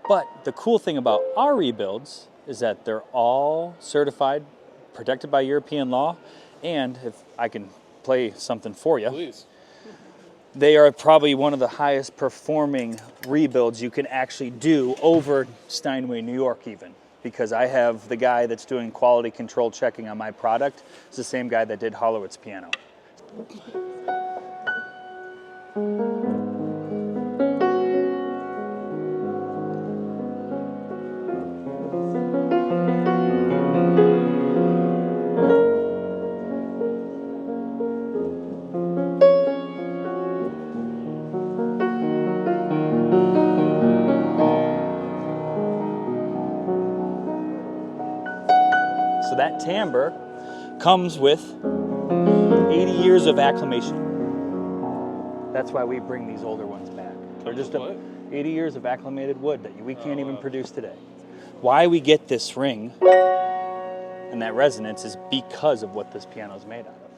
But the cool thing about our rebuilds is that they're all certified, protected by European law, and if I can play something for you. Please. They are probably one of the highest performing rebuilds you can actually do over Steinway, New York even. Because I have the guy that's doing quality control checking on my product. It's the same guy that did Hollowitz's piano. So that timbre comes with 80 years of acclimation. That's why we bring these older ones back. They're just 80 years of acclimated wood that we can't even produce today. Why we get this ring and that resonance is because of what this piano is made out of.